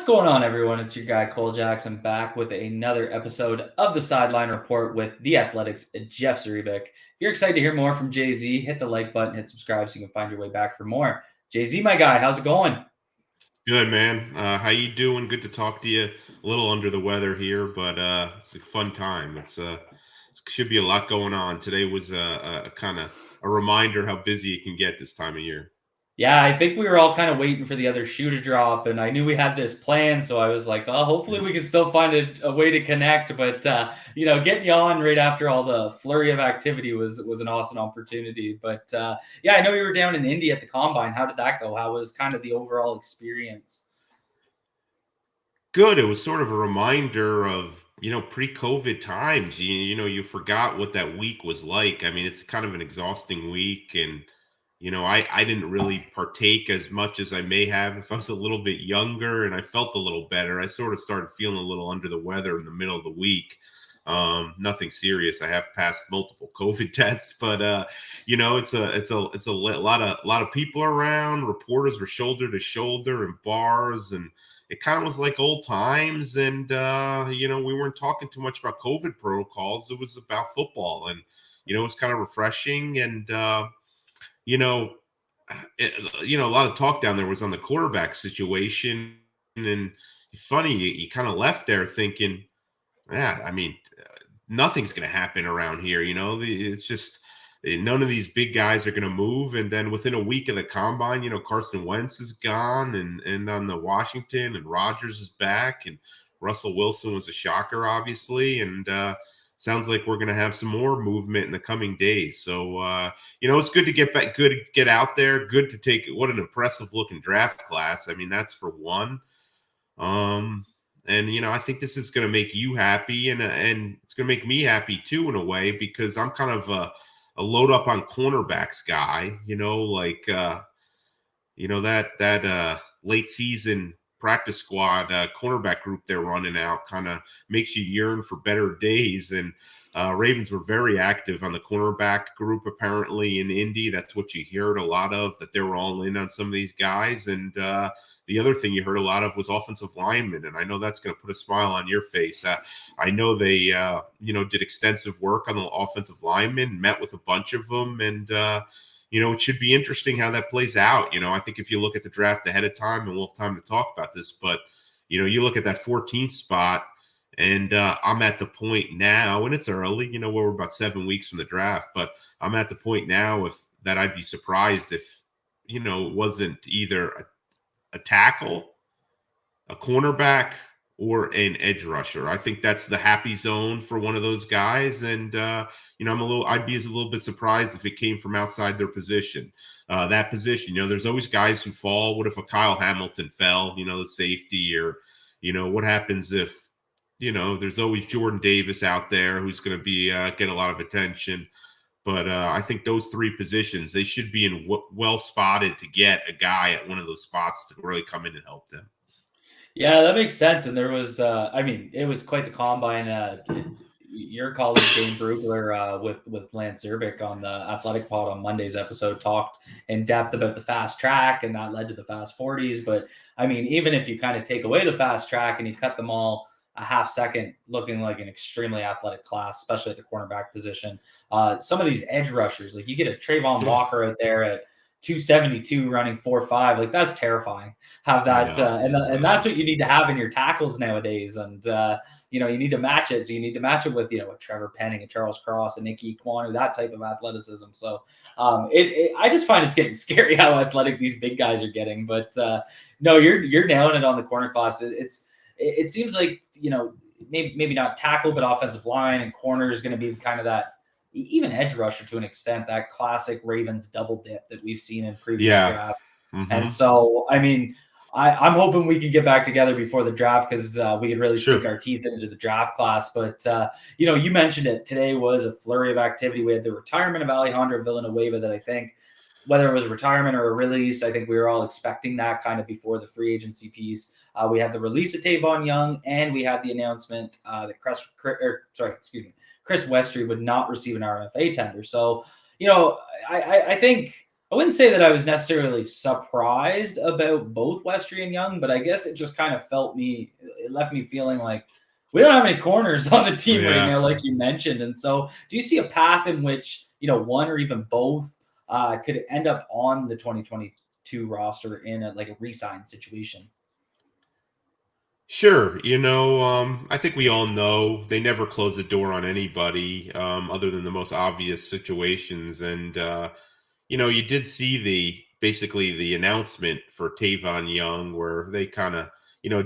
going on, everyone? It's your guy, Cole Jackson, back with another episode of the Sideline Report with the Athletics' Jeff Zrebiec. If you're excited to hear more from Jay-Z, hit the like button, hit subscribe so you can find your way back for more. Jay-Z, my guy, how's it going? Good, man. How you doing? Good to talk to you. A little under the weather here, but it's a fun time. It should be a lot going on. Today was a kind of a reminder how busy it can get this time of year. Yeah, I think we were all kind of waiting for the other shoe to drop, and I knew we had this plan, so I was like, oh, hopefully we can still find a way to connect. But getting you on right after all the flurry of activity was an awesome opportunity. But yeah, I know you were down in Indy at the combine. How did that go? How was kind of the overall experience? Good. It was sort of a reminder of pre-COVID times. You forgot what that week was like. I mean, it's kind of an exhausting week, and I didn't really partake as much as I may have if I was a little bit younger and I felt a little better. I sort of started feeling a little under the weather in the middle of the week. Nothing serious. I have passed multiple COVID tests, but it's a lot of people around. Reporters were shoulder to shoulder in bars, and it kind of was like old times. And we weren't talking too much about COVID protocols. It was about football, and it was kind of refreshing. And you know, a lot of talk down there was on the quarterback situation, and funny, you kind of left there thinking, yeah, I mean, nothing's going to happen around here. It's just none of these big guys are going to move. And then within a week of the combine, Carson Wentz is gone, and on the Washington, and Rodgers is back, and Russell Wilson was a shocker, obviously, and sounds like we're going to have some more movement in the coming days. So, it's good to get back, good to get out there, good to take. What an impressive looking draft class. I mean, that's for one. And I think this is going to make you happy, and it's going to make me happy too in a way, because I'm kind of a load up on cornerbacks guy. That late season practice squad cornerback group they're running out kind of makes you yearn for better days. And Ravens were very active on the cornerback group apparently in Indy. That's what you heard a lot of, that they were all in on some of these guys. And the other thing you heard a lot of was offensive linemen, and I know that's going to put a smile on your face. I know they did extensive work on the offensive linemen, met with a bunch of them, and it should be interesting how that plays out. I think if you look at the draft ahead of time, and we'll have time to talk about this, but, you look at that 14th spot, and I'm at the point now, and it's early, where we're about 7 weeks from the draft, but I'm at the point now that I'd be surprised if, it wasn't either a tackle, a cornerback, or an edge rusher. I think that's the happy zone for one of those guys. And, I'd be a little bit surprised if it came from outside their position. That position, there's always guys who fall. What if a Kyle Hamilton fell, the safety, or, what happens if, there's always Jordan Davis out there who's going to be, get a lot of attention. But I think those three positions, they should be well spotted to get a guy at one of those spots to really come in and help them. Yeah, that makes sense. And there was, it was quite the combine. Your colleague Dane Brugler with Lance Zrebiec on the Athletic Pod on Monday's episode talked in depth about the fast track, and that led to the fast 40s. But I mean, even if you kind of take away the fast track and you cut them all a half second, looking like an extremely athletic class, especially at the cornerback position. Some of these edge rushers, like you get a Travon Walker out there at 272 running 4.5, like that's terrifying. Have that, and that's what you need to have in your tackles nowadays. And you need to match it. So you need to match it with a Trevor Penning, a Charles Cross, a Nicky Kwanu, that type of athleticism. So I just find it's getting scary how athletic these big guys are getting. But no, you're nailing it on the corner class. It seems like, maybe not tackle, but offensive line and corner is going to be kind of that, even edge rusher to an extent, that classic Ravens double dip that we've seen in previous drafts. Mm-hmm. And so, I mean, I'm hoping we can get back together before the draft, because we could really sink our teeth into the draft class. But, you mentioned it. Today was a flurry of activity. We had the retirement of Alejandro Villanueva that I think, whether it was a retirement or a release, I think we were all expecting that kind of before the free agency piece. We had the release of Tavon Young, and we had the announcement that Chris Westry would not receive an RFA tender. So, I think I wouldn't say that I was necessarily surprised about both Westry and Young, but I guess it just kind of it left me feeling like we don't have any corners on the team right Yeah. now, like you mentioned. And so, do you see a path in which, one or even both could end up on the 2022 roster in like a re-sign situation? Sure. I think we all know they never close the door on anybody, other than the most obvious situations. And, you did see basically the announcement for Tavon Young where they kind of,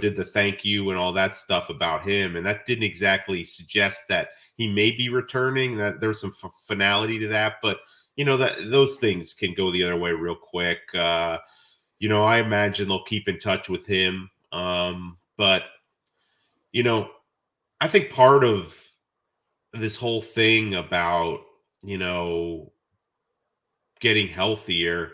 did the thank you and all that stuff about him. And that didn't exactly suggest that he may be returning, that there's some finality to that. But, that those things can go the other way real quick. I imagine they'll keep in touch with him. But you know, I think part of this whole thing about, you know, getting healthier,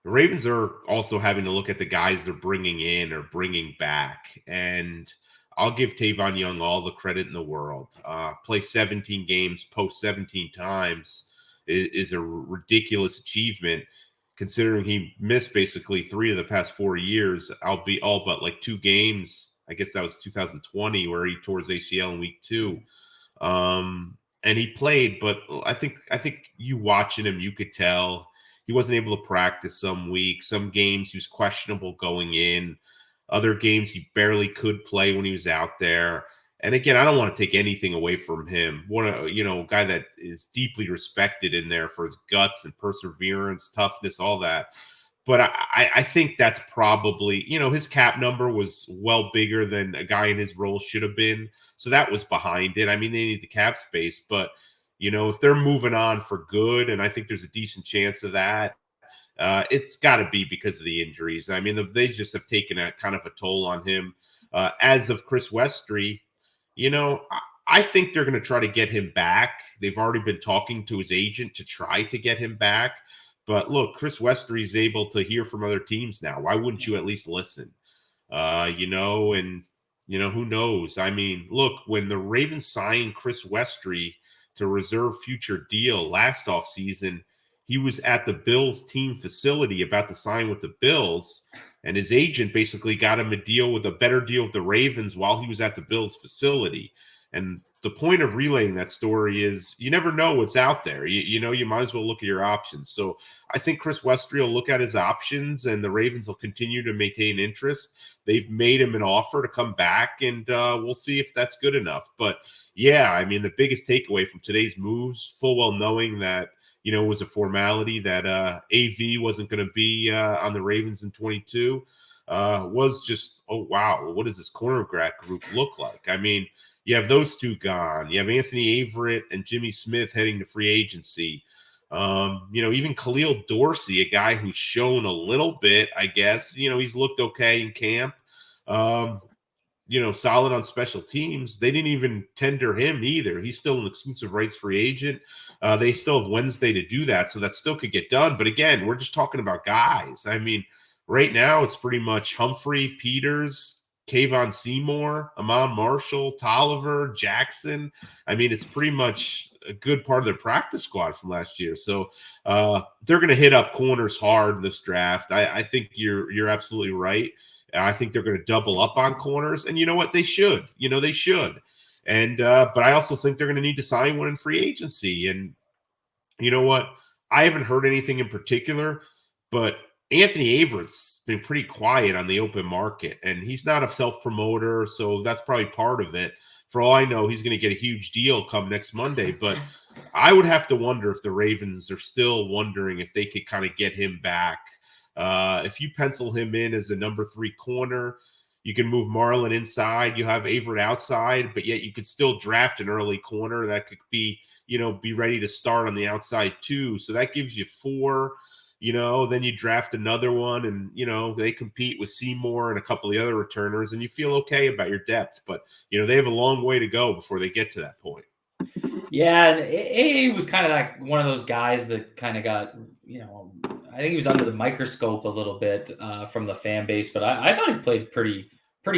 the Ravens are also having to look at the guys they're bringing in or bringing back. And I'll give Tavon Young all the credit in the world. Play 17 games, post 17 times is a ridiculous achievement considering he missed basically 3 of the past 4 years. I'll be all but like 2 games. I guess that was 2020 where he tore his ACL in week 2. And he played, but I think you watching him, you could tell he wasn't able to practice some weeks. Some games he was questionable going in. Other games he barely could play when he was out there. And again, I don't want to take anything away from him. What a guy that is deeply respected in there for his guts and perseverance, toughness, all that. But I think that's probably, his cap number was well bigger than a guy in his role should have been. So that was behind it. I mean, they need the cap space, but if they're moving on for good, and I think there's a decent chance of that, it's got to be because of the injuries. I mean, they just have taken a kind of a toll on him. As of Chris Westry, I think they're going to try to get him back. They've already been talking to his agent to try to get him back. But look, Chris Westry is able to hear from other teams now. Why wouldn't you at least listen? And who knows? I mean, look, when the Ravens signed Chris Westry to reserve future deal last offseason, he was at the Bills team facility about to sign with the Bills, and his agent basically got him a better deal with the Ravens while he was at the Bills facility. And the point of relaying that story is you never know what's out there. You might as well look at your options. So I think Chris Westry will look at his options and the Ravens will continue to maintain interest. They've made him an offer to come back, and we'll see if that's good enough. But yeah, I mean, the biggest takeaway from today's moves, full well knowing that, it was a formality that AV wasn't going to be on the Ravens in 22, was just, oh, wow, what does this cornerback group look like? I mean, you have those two gone. You have Anthony Averitt and Jimmy Smith heading to free agency. Even Khalil Dorsey, a guy who's shown a little bit, I guess. He's looked okay in camp. Solid on special teams. They didn't even tender him either. He's still an exclusive rights free agent. They still have Wednesday to do that, so that still could get done. But again, we're just talking about guys. I mean, right now it's pretty much Humphrey, Peters, Kayvon Seymour, Amon Marshall, Tolliver, Jackson. I mean, it's pretty much a good part of their practice squad from last year. So they're going to hit up corners hard in this draft. I think you're absolutely right. I think they're going to double up on corners, and you know what? They should. They should. And but I also think they're going to need to sign one in free agency. And you know what? I haven't heard anything in particular, but Anthony Averitt's been pretty quiet on the open market, and he's not a self-promoter, so that's probably part of it. For all I know, he's going to get a huge deal come next Monday, but I would have to wonder if the Ravens are still wondering if they could kind of get him back. If you pencil him in as a number 3 corner, you can move Marlon inside. You have Averitt outside, but yet you could still draft an early corner that could be ready to start on the outside too. So that gives you 4. Then you draft another one, and they compete with Seymour and a couple of the other returners, and you feel okay about your depth. But they have a long way to go before they get to that point. Yeah, and AA was kind of like one of those guys that kind of got, I think he was under the microscope a little bit from the fan base, but I thought he played pretty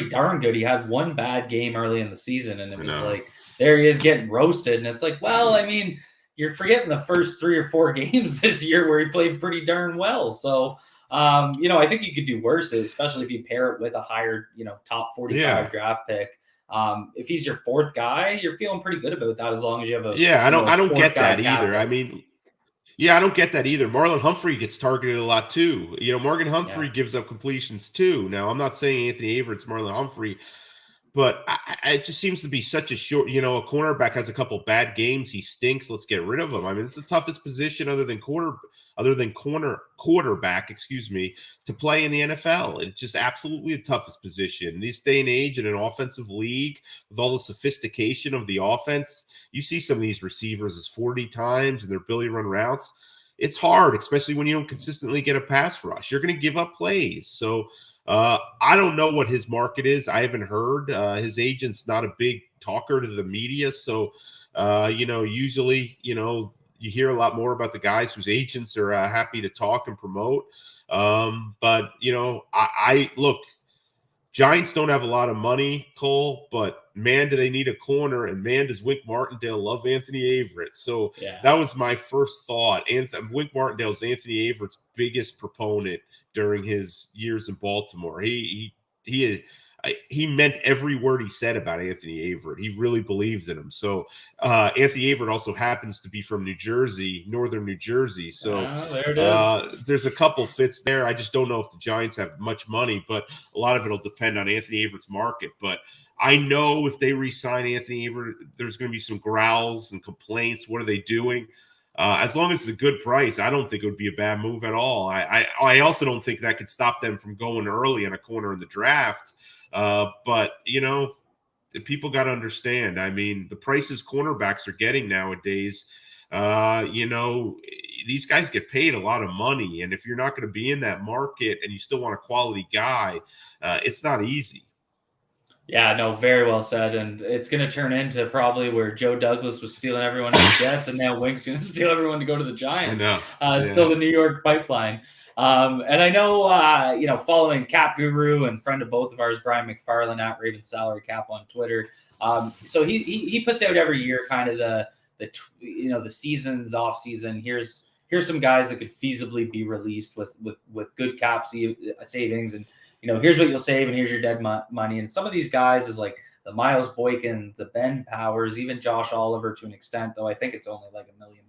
darn good. He had one bad game early in the season, and it was like, there he is getting roasted. And it's like, well, I mean, you're forgetting the first 3 or 4 games this year where he played pretty darn well. So, I think you could do worse, especially if you pair it with a higher, top 45 Yeah. draft pick. If he's your 4th guy, you're feeling pretty good about that as long as you have a, Yeah, I don't 4th get guy that either. I captain. mean, yeah, I don't get that either. Marlon Humphrey gets targeted a lot too. Morgan Yeah. Humphrey gives up completions too. Now, I'm not saying Anthony Averett's Marlon Humphrey, but it just seems to be such a short, a cornerback has a couple bad games. He stinks. Let's get rid of him. I mean, it's the toughest position other than quarterback, to play in the NFL. It's just absolutely the toughest position. In this day and age, in an offensive league, with all the sophistication of the offense, you see some of these receivers as 40 times and their ability to run routes. It's hard, especially when you don't consistently get a pass rush. You're going to give up plays. So I don't know what his market is. I haven't heard. His agent's not a big talker to the media. So, usually, you hear a lot more about the guys whose agents are happy to talk and promote. But, I look, Giants don't have a lot of money, Cole, but man, do they need a corner, and man, does Wink Martindale love Anthony Averitt. So that was my first thought. Wink Martindale is Anthony Averett's biggest proponent during his years in Baltimore. He meant every word he said about Anthony Averitt. He really believes in him. So Anthony Averitt also happens to be from New Jersey, northern New Jersey. So there it is. there's a couple fits there. I just don't know if the Giants have much money, but a lot of it will depend on Anthony Averett's market. But I know if they re-sign Anthony Averitt, there's going to be some growls and complaints. What are they doing? As long as it's a good price, I don't think it would be a bad move at all. I also don't think that could stop them from going early on a corner in the draft. But people got to understand. I mean, the prices cornerbacks are getting nowadays. These guys get paid a lot of money, and if you're not going to be in that market and you still want a quality guy, it's not easy. Yeah, no, very well said. And it's going to turn into probably where Joe Douglas was stealing everyone to the Jets, and now Wink's going to steal everyone to go to the Giants. I know. Still the New York pipeline. And I know, following Cap Guru and friend of both of ours, Brian McFarland at Raven Salary Cap on Twitter. So he puts out every year kind of the season's off season. Here's some guys that could feasibly be released with good cap savings, and here's what you'll save, and here's your dead money. And some of these guys is like the Miles Boykin, the Ben Powers, even Josh Oliver to an extent, though I think it's only like $1 million.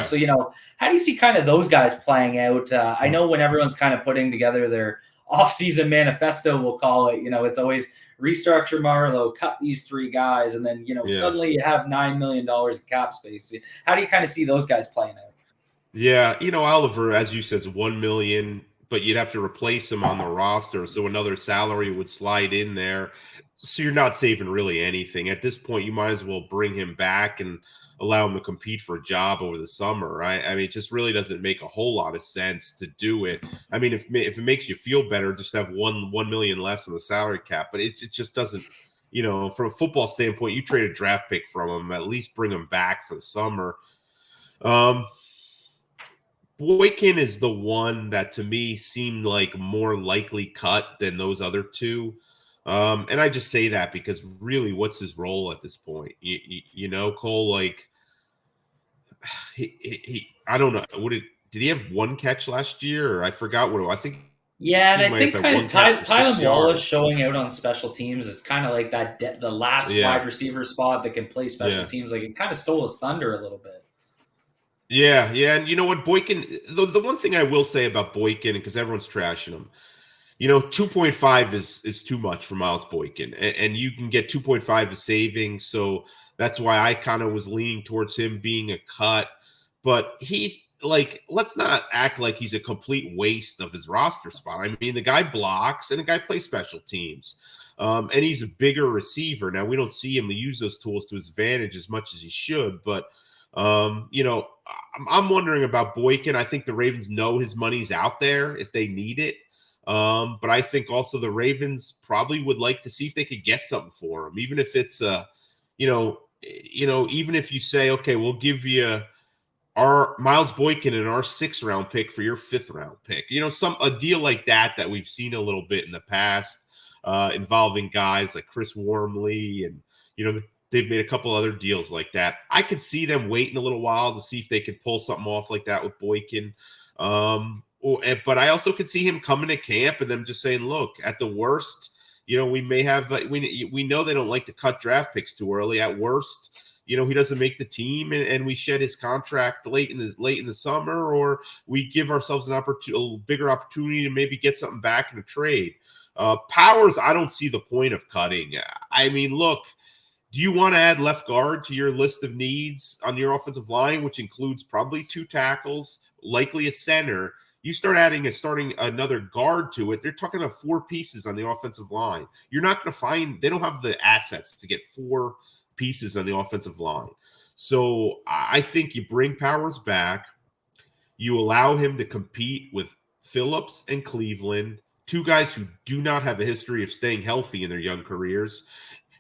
So, how do you see kind of those guys playing out? I know when everyone's kind of putting together their off-season manifesto, we'll call it, it's always restructure Marlowe, cut these 3 guys, and then, suddenly you have $9 million in cap space. How do you kind of see those guys playing out? Yeah, Oliver, as you said, is $1 million, but you'd have to replace him on the roster, so another salary would slide in there. So you're not saving really anything. At this point, you might as well bring him back and allow him to compete for a job over the summer, right? I mean, it just really doesn't make a whole lot of sense to do it. I mean, if it makes you feel better, just have $1 million less on the salary cap, but it just doesn't. From a football standpoint, you trade a draft pick from him, at least bring him back for the summer. Boykin is the one that to me seemed like more likely cut than those other 2. And I just say that because really, what's his role at this point? Cole, like he I don't know. Did he have 1 catch last year? Or I forgot what I think. Yeah, and he I think kind of Tylan Wallace showing out on special teams is kind of like that the last wide receiver spot that can play special teams. Like it kind of stole his thunder a little bit. Yeah, and you know what, Boykin, the one thing I will say about Boykin, because everyone's trashing him, 2.5 is too much for Miles Boykin, and you can get 2.5 as savings, so that's why I kind of was leaning towards him being a cut. But he's like, let's not act like he's a complete waste of his roster spot. I mean, the guy blocks and the guy plays special teams. And he's a bigger receiver. Now, we don't see him use those tools to his advantage as much as he should, but I'm wondering about Boykin. I think the Ravens know his money's out there if they need it. But I think also the Ravens probably would like to see if they could get something for him, even if it's even if you say, okay, we'll give you our Miles Boykin and our 6th round pick for your 5th round pick. A deal like that we've seen a little bit in the past, involving guys like Chris Wormley and they've made a couple other deals like that. I could see them waiting a little while to see if they could pull something off like that with Boykin. But I also could see him coming to camp and them just saying, look, at the worst, we may have we know they don't like to cut draft picks too early. At worst, he doesn't make the team, and we shed his contract late in the summer, or we give ourselves a bigger opportunity to maybe get something back in a trade. Powers, I don't see the point of cutting. I mean, look, do you want to add left guard to your list of needs on your offensive line, which includes probably 2 tackles, likely a center? You start starting another guard to it, they're talking about 4 pieces on the offensive line. You're not going to find – they don't have the assets to get 4 pieces on the offensive line. So I think you bring Powers back. You allow him to compete with Phillips and Cleveland, 2 guys who do not have a history of staying healthy in their young careers.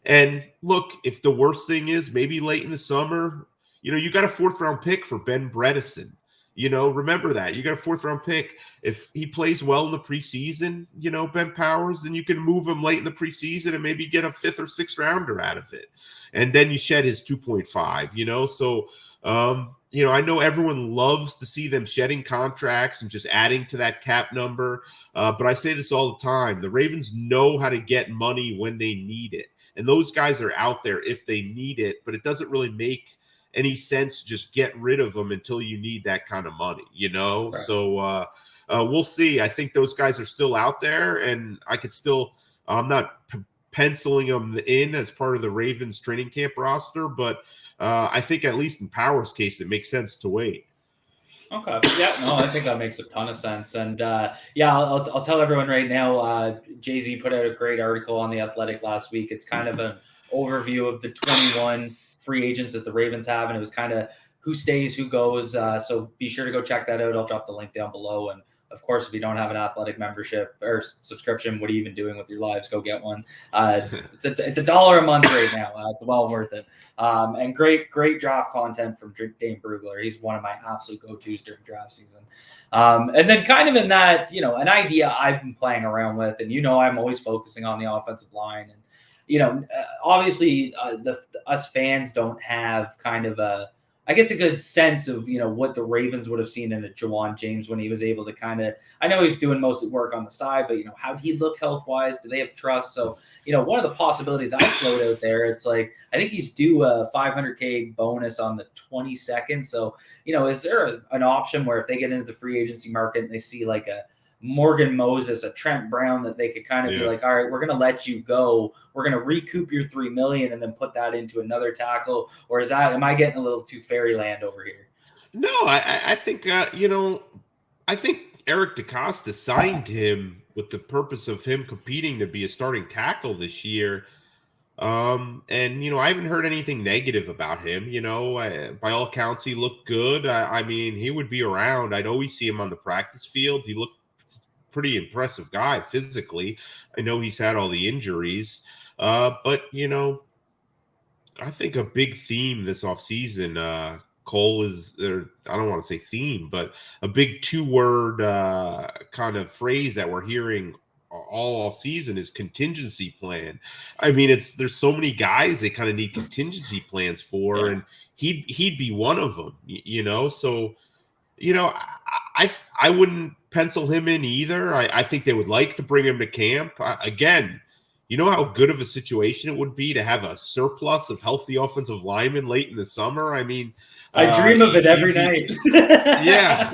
And look, if the worst thing is maybe late in the summer, you got a 4th-round pick for Ben Bredeson. Remember that. You got a 4th-round pick. If he plays well in the preseason, Ben Powers, then you can move him late in the preseason and maybe get a 5th or 6th rounder out of it. And then you shed his 2.5, So, I know everyone loves to see them shedding contracts and just adding to that cap number. But I say this all the time. The Ravens know how to get money when they need it. And those guys are out there if they need it, but it doesn't really make any sense to just get rid of them until you need that kind of money, Right. So we'll see. I think those guys are still out there, and I could still I'm not penciling them in as part of the Ravens training camp roster, but I think at least in Powers' case, it makes sense to wait. Okay. Yeah. No, I think that makes a ton of sense. And I'll tell everyone right now. Jay-Z put out a great article on The Athletic last week. It's kind of an overview of the 21 free agents that the Ravens have, and it was kind of who stays, who goes. So be sure to go check that out. I'll drop the link down below. And of course, if you don't have an Athletic membership or subscription, what are you even doing with your lives? Go get one. It's $1 a month right now. It's well worth it. And great draft content from Dane Brugler. He's one of my absolute go-tos during draft season. And then kind of in that, an idea I've been playing around with, and I'm always focusing on the offensive line. And obviously, us fans don't have kind of a good sense of, what the Ravens would have seen in a Jawan James when he was able to I know he's doing mostly work on the side, but, how did he look health-wise? Do they have trust? So, one of the possibilities I float out there, it's like, I think he's due a $500K bonus on the 22nd. So, is there an option where if they get into the free agency market and they see like a Morgan Moses, a Trent Brown, that they could kind of be like, all right, we're going to let you go. We're going to recoup your $3 million and then put that into another tackle. Or am I getting a little too fairyland over here? No, I think, I think Eric DeCosta signed him with the purpose of him competing to be a starting tackle this year. And, I haven't heard anything negative about him. By all accounts, he looked good. I mean, he would be around. I'd always see him on the practice field. He looked pretty impressive guy physically. I know he's had all the injuries, but I think a big theme this offseason, Cole, is there. I don't want to say theme, but a big 2-word kind of phrase that we're hearing all off season is contingency plan. I mean, there's so many guys they kind of need contingency plans for, and he'd be one of them. So. I wouldn't pencil him in either. I think they would like to bring him to camp. Again, you know how good of a situation it would be to have a surplus of healthy offensive linemen late in the summer? I mean, I dream of it every night. Yeah.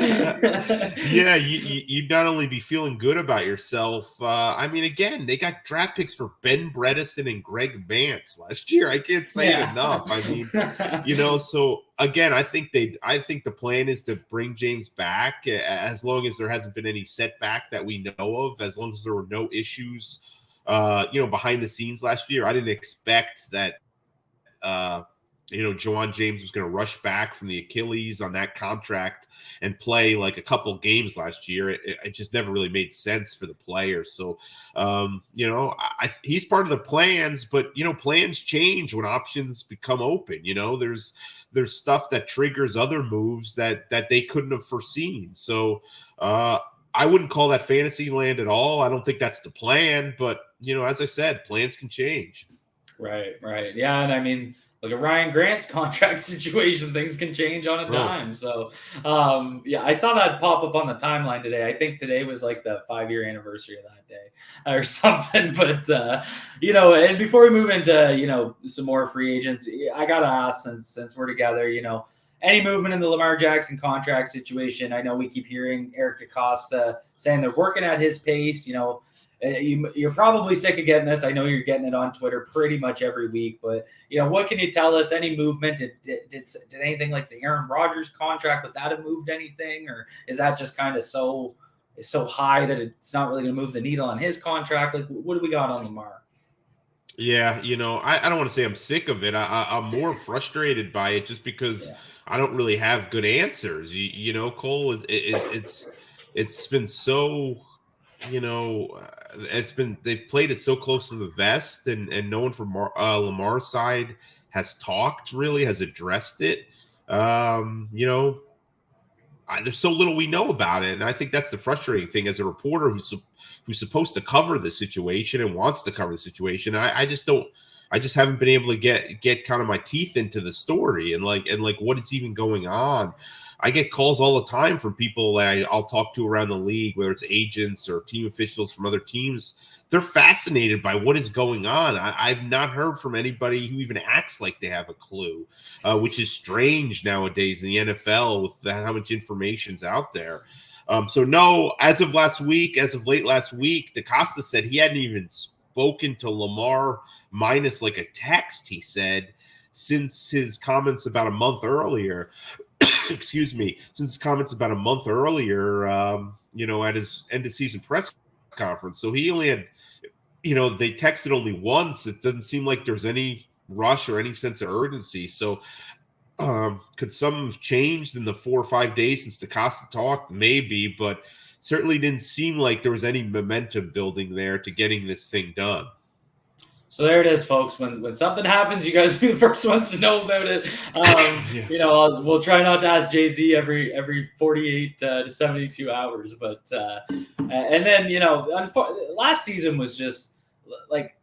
You'd not only be feeling good about yourself. I mean, again, they got draft picks for Ben Bredeson and Greg Vance last year. I can't say it enough. I mean, so again, I think the plan is to bring James back as long as there hasn't been any setback that we know of, as long as there were no issues, behind the scenes last year. I didn't expect that, Jawan James was going to rush back from the Achilles on that contract and play like a couple games last year. It just never really made sense for the player. So, he's part of the plans, but, plans change when options become open. There's stuff that triggers other moves that they couldn't have foreseen. So, I wouldn't call that fantasy land at all. I don't think that's the plan, but, as I said, plans can change. Right. Yeah. And I mean, look at Ryan Grant's contract situation. Things can change on a Oh, dime. So, yeah, I saw that pop up on the timeline today. I think today was like the 5-year anniversary of that day or something. But, and before we move into, some more free agents, I got to ask since we're together, any movement in the Lamar Jackson contract situation. I know we keep hearing Eric DaCosta saying they're working at his pace. You're probably sick of getting this. I know you're getting it on Twitter pretty much every week, but what can you tell us? Any movement? Did anything like the Aaron Rodgers contract, would that have moved anything, or is that just kind of so high that it's not really going to move the needle on his contract? Like, what do we got on Lamar? yeah. I don't want to say I'm sick of it. I'm more frustrated by it just because I don't really have good answers. Cole, it's been so, they've played it so close to the vest, and no one from Lamar's side has addressed it. There's so little we know about it, and I think that's the frustrating thing as a reporter who's supposed to cover the situation and wants to cover the situation. I just haven't been able to get kind of my teeth into the story and what is even going on. I get calls all the time from people that I'll talk to around the league, whether it's agents or team officials from other teams. They're fascinated by what is going on. I've not heard from anybody who even acts like they have a clue, which is strange nowadays in the NFL with how much information's out there. So no, as of late last week, DaCosta said he hadn't even spoken to Lamar minus like a text, he said, since his comments about a month earlier. Excuse me, since his comments about a month earlier, at his end of season press conference. So he only had, they texted only once. It doesn't seem like there's any rush or any sense of urgency. So could some have changed in the 4 or 5 days since DaCosta talked? Maybe, but certainly didn't seem like there was any momentum building there to getting this thing done. So there it is, folks. When something happens, you guys will be the first ones to know about it. Yeah. We'll try not to ask Jay-Z every 48 to 72 hours. But and then last season was just like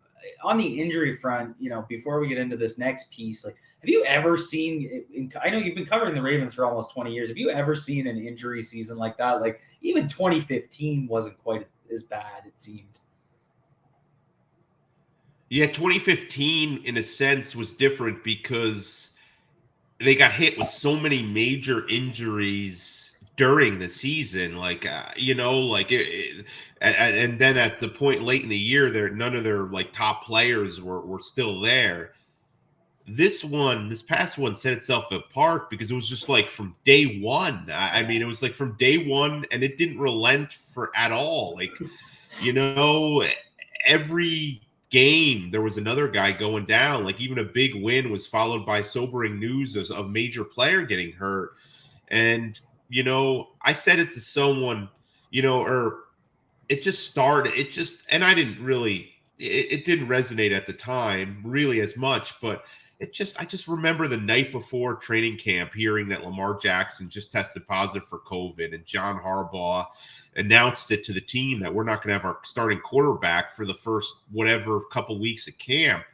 on the injury front. Before we get into this next piece, like, have you ever seen? I know you've been covering the Ravens for almost 20 years. Have you ever seen an injury season like that? Like, even 2015 wasn't quite as bad, it seemed. Yeah, 2015 in a sense was different because they got hit with so many major injuries during the season, and then at the point late in the year, none of their like top players were still there. This past one set itself apart because it was just like from day one. I mean, it was like from day one, and it didn't relent at all. Like, every game there was another guy going down. Like, even a big win was followed by sobering news of major player getting hurt. And I said it to someone, or it just started. And I didn't really. It didn't resonate at the time really as much, but I just remember the night before training camp hearing that Lamar Jackson just tested positive for COVID, and John Harbaugh announced it to the team that we're not going to have our starting quarterback for the first whatever couple weeks of camp.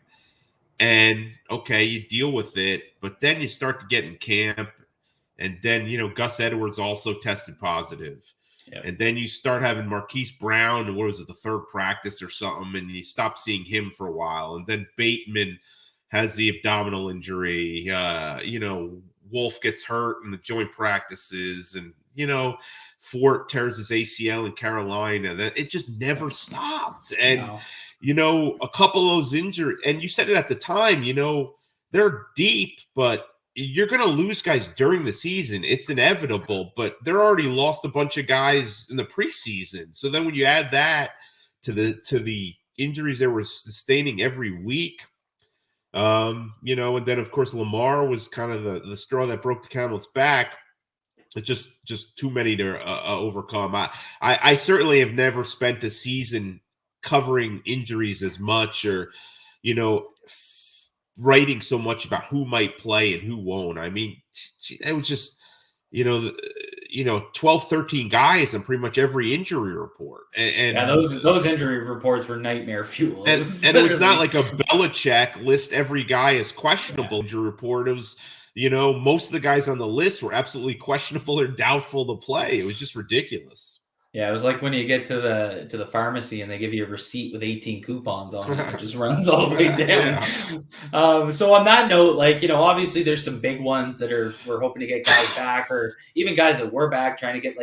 And okay, you deal with it, but then you start to get in camp, and then Gus Edwards also tested positive. Yep. And then you start having Marquise Brown, what was it, the third practice or something, and you stop seeing him for a while. And then Bateman has the abdominal injury. Wolf gets hurt in the joint practices, and Fort tears his ACL in Carolina. That it just never stopped. And a couple of those injuries, and you said it at the time, they're deep, but you're going to lose guys during the season. It's inevitable, but they're already lost a bunch of guys in the preseason. So then when you add that to the injuries they were sustaining every week, and then of course Lamar was kind of the straw that broke the camel's back. It's just too many to overcome. I certainly have never spent a season covering injuries as much, or writing so much about who might play and who won't. I mean, it was just 12, 13 guys on pretty much every injury report. Yeah, those injury reports were nightmare fuel. And it was not like a Belichick list every guy as questionable injury report. It was, most of the guys on the list were absolutely questionable or doubtful to play. It was just ridiculous. Yeah, it was like when you get to the pharmacy and they give you a receipt with 18 coupons on it. It just runs all the way down. Yeah. So on that note, obviously there's some big ones that we're hoping to get guys back, or even guys that were back trying to get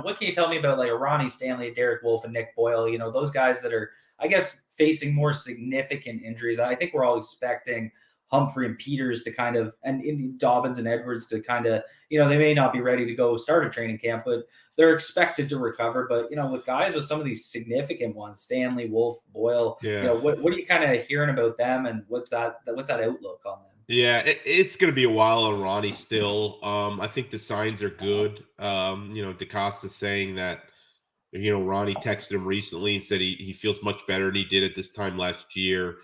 what can you tell me about like a Ronnie Stanley, Derek Wolfe, and Nick Boyle? Those guys that are, I guess, facing more significant injuries. I think we're all expecting Humphrey and Peters to kind of, and Dobbins and Edwards to kind of, they may not be ready to go start a training camp, but they're expected to recover. But, with guys with some of these significant ones, Stanley, Wolf, Boyle, what are you kind of hearing about them, and what's that outlook on them? Yeah, it's going to be a while on Ronnie still. I think the signs are good. DaCosta saying that, Ronnie texted him recently and said he feels much better than he did at this time last year.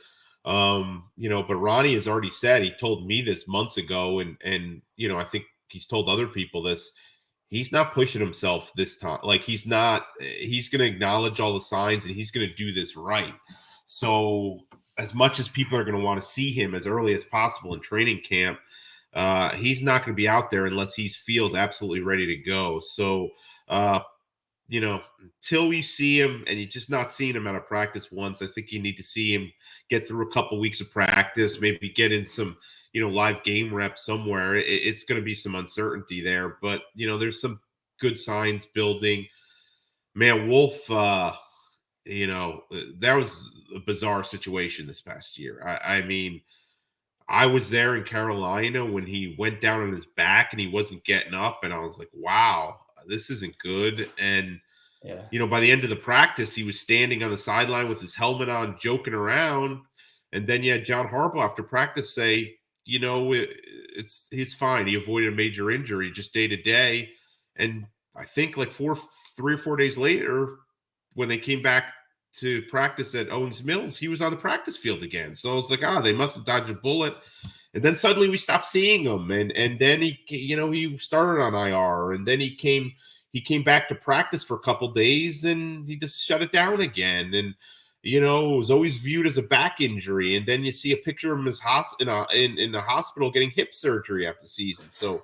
But Ronnie has already said, he told me this months ago, and I think he's told other people this. He's not pushing himself this time. Like he's going to acknowledge all the signs and he's going to do this right. So as much as people are going to want to see him as early as possible in training camp, he's not going to be out there unless he feels absolutely ready to go. So, until we see him, and you're just not seeing him out of practice once, I think you need to see him get through a couple weeks of practice, maybe get in some, live game reps somewhere. It's going to be some uncertainty there, but, there's some good signs building. Man, Wolf, that was a bizarre situation this past year. I mean, I was there in Carolina when he went down on his back and he wasn't getting up, and I was like, wow, this isn't good. And, by the end of the practice, he was standing on the sideline with his helmet on, joking around. And then you had John Harbaugh after practice say, he's fine. He avoided a major injury just day to day. And I think like 3 or 4 days later, when they came back to practice at Owings Mills, he was on the practice field again. So it's like, they must have dodged a bullet. And then suddenly we stopped seeing him. And then he started on IR, and then he came back to practice for a couple days and he just shut it down again. And, it was always viewed as a back injury. And then you see a picture of him in the hospital getting hip surgery after the season. So,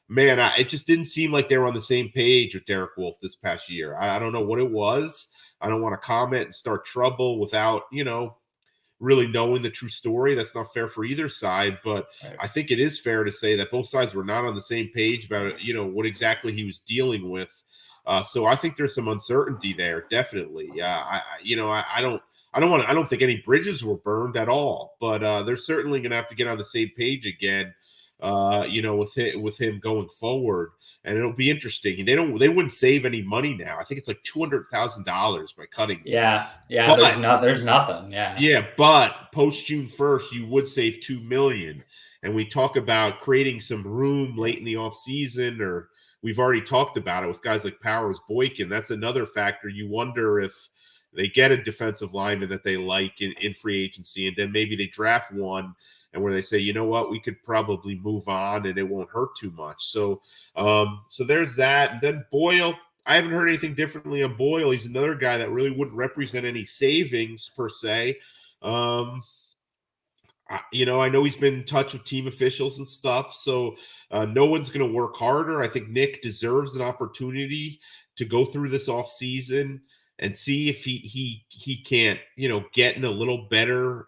man, it just didn't seem like they were on the same page with Derek Wolfe this past year. I don't know what it was. I don't want to comment and start trouble without, really knowing the true story. That's not fair for either side, but right. I think it is fair to say that both sides were not on the same page about, what exactly he was dealing with. So I think there's some uncertainty there, definitely. I don't think any bridges were burned at all, but they're certainly going to have to get on the same page again, with him going forward. And it'll be interesting. They wouldn't save any money now. I think it's like $200,000 by cutting. Yeah. But, there's nothing. Yeah. Yeah, but post June 1st, you would save $2 million. And we talk about creating some room late in the offseason, or we've already talked about it with guys like Powers, Boykin. That's another factor. You wonder if they get a defensive lineman that they like in free agency, and then maybe they draft one, and where they say, you know what, we could probably move on and it won't hurt too much. So there's that. And then Boyle, I haven't heard anything differently on Boyle. He's another guy that really wouldn't represent any savings per se. I know he's been in touch with team officials and stuff, so no one's going to work harder. I think Nick deserves an opportunity to go through this offseason and see if he can't, get in a little better,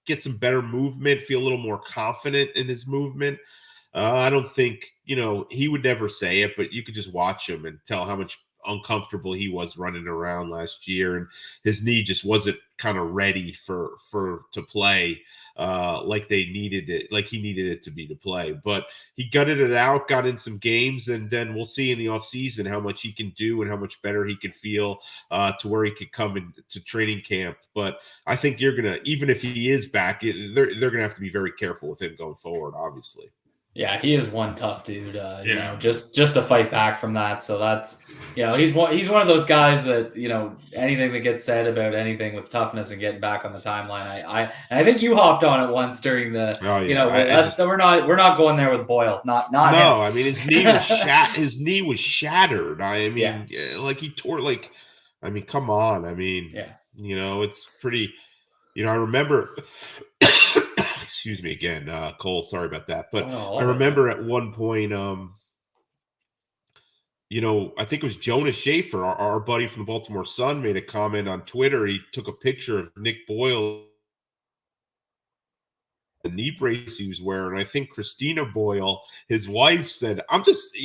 get some better movement, feel a little more confident in his movement. I don't think, he would never say it, but you could just watch him and tell how much uncomfortable he was running around last year, and his knee just wasn't kind of ready to play like they needed it, like he needed it to be to play. But he gutted it out, got in some games, and then we'll see in the offseason how much he can do and how much better he can feel to where he could come into training camp. But I think even if he is back, they're gonna have to be very careful with him going forward, obviously. Yeah, he is one tough dude, just to fight back from that. So that's he's one of those guys that, anything that gets said about anything with toughness and getting back on the timeline. I think you hopped on it once during the, Oh yeah, we're not going there with Boyle. Not him. No, I mean his knee was his knee was shattered. I mean, like he tore I mean, come on. I mean, it's pretty. I remember. Excuse me again, Cole. Sorry about that, but I remember at one point, I think it was Jonas Schaefer, our buddy from the Baltimore Sun, made a comment on Twitter. He took a picture of Nick Boyle, the knee brace he was wearing. I think Christina Boyle, his wife, said, I'm just